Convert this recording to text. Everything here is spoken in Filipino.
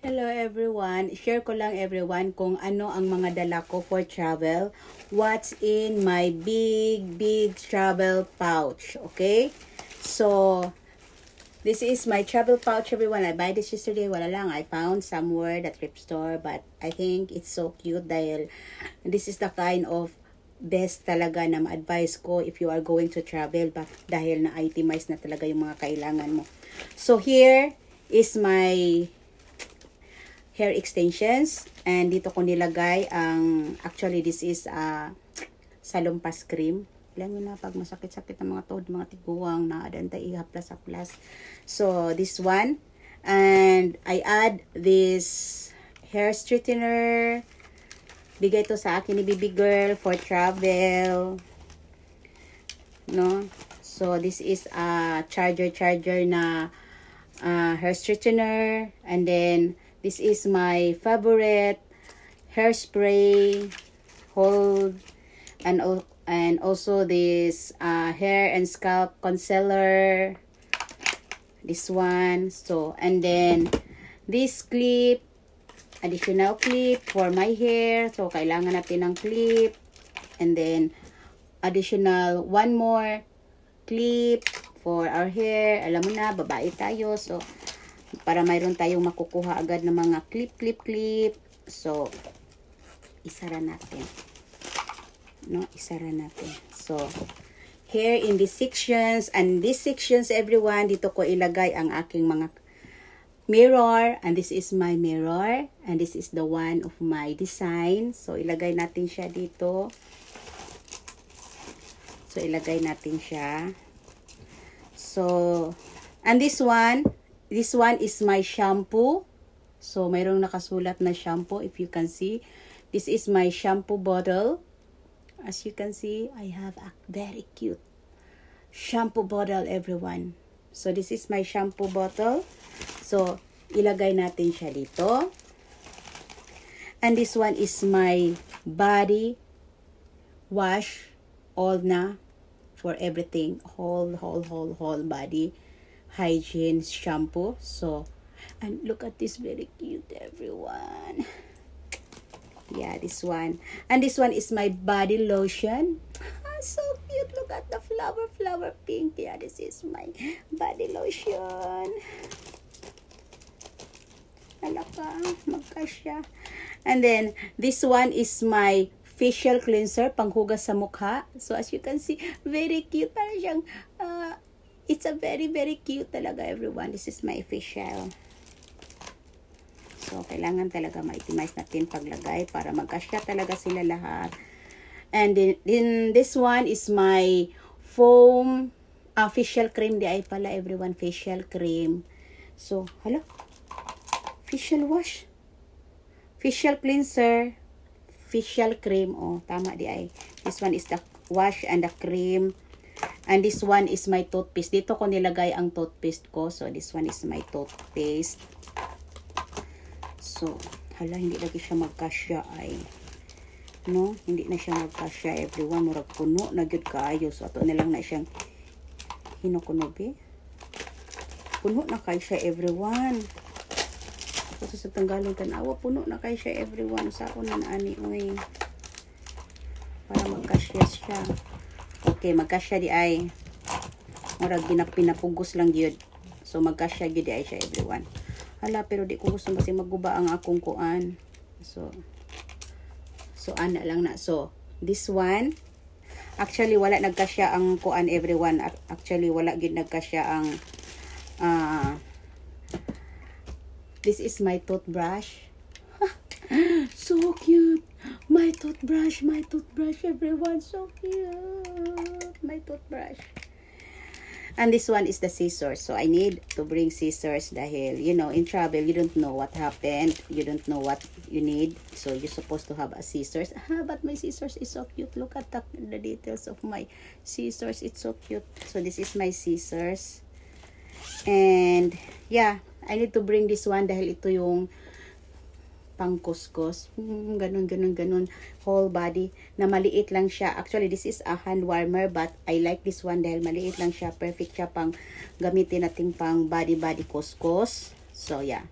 Hello everyone. Share ko lang everyone kung ano ang mga dala ko for travel. What's in my big travel pouch. Okay? So, this is my travel pouch everyone. I buy this yesterday. Wala lang. I found somewhere at thrift store. But I think it's so cute dahil this is the kind of best talaga na ma-advise ko if you are going to travel. Dahil na-itemize na talaga yung mga kailangan mo. So, here is my hair extensions, and dito ko nilagay ang, actually this is salumpas cream. Alam mo na pag masakit-sakit ng mga tuhod, mga tiguang na adantay ihaplas-haplas. So this one, and I add this hair straightener. Bigay to sa akin ni Baby Girl for travel, no? So this is a charger na hair straightener, and then this is my favorite hairspray hold, and also this hair and scalp concealer, this one. So, and then this clip, additional clip for my hair. So, kailangan natin ng clip, and then additional one more clip for our hair. Alam mo na, babae tayo. So, para mayroon tayong makukuha agad ng mga clip. So, isara natin. No, isara natin. So, here in these sections, and these sections, everyone, dito ko ilagay ang aking mga mirror, and this is my mirror, and this is the one of my design. So, ilagay natin siya dito. So, ilagay natin siya. So, and this one is my shampoo. So, mayroong nakasulat na shampoo, if you can see. This is my shampoo bottle. As you can see, I have a very cute shampoo bottle, everyone. So, this is my shampoo bottle. So, ilagay natin siya dito. And this one is my body wash, all na, for everything. Whole body hygiene shampoo. So, and look at this, very cute, everyone. Yeah, this one. And this one is my body lotion. So cute. Look at the flower pink. Yeah, this is my body lotion. Alaka, magkasya. And then, this one is my facial cleanser, panghugas sa mukha. So, as you can see, very cute. Parang siyang, it's a very cute talaga, everyone. This is my facial. So, kailangan talaga ma-itemize natin paglagay para magkasya talaga sila lahat. And then this one is my foam facial cream. Di ay pala, everyone, facial cream. So, hello? Facial wash. Facial cleanser. Facial cream. Oh, tama di ay. This one is the wash and the cream. And this one is my toothpaste. Dito ko nilagay ang toothpaste ko. So, this one is my toothpaste. So, hala, hindi lagi siya magkasya ay. No? Hindi na siya magkasya, everyone. Murag puno na gyud kaayo. So, ato na lang na siyang hinukunobi. Puno na kayo siya, everyone. Ito sa tanggalon tanawa, puno na kayo siya, everyone. Sa ako na naani, uy. Para magkasya siya. Okay, magkasya di ay. Murag pinapugos lang yun. So, magkasya di ay siya, everyone. Hala, pero di ko gusto kasi maguba ang akong kuan. So, ana lang na. So, this one, actually, wala nagkasya ang kuan, everyone. Actually, wala gid nagkasya ang, this is my toothbrush. So cute. My toothbrush, everyone. So cute. My toothbrush. And this one is the scissors. So, I need to bring scissors dahil, you know, in travel, you don't know what happened. You don't know what you need. So, you're supposed to have a scissors. But my scissors is so cute. Look at the details of my scissors. It's so cute. So, this is my scissors. And, yeah, I need to bring this one dahil ito yung pangkuskus. Ganun. Whole body. Na maliit lang siya. Actually, this is a hand warmer, but I like this one dahil maliit lang siya. Perfect siya pang gamitin natin pang body kuskus. So, yeah.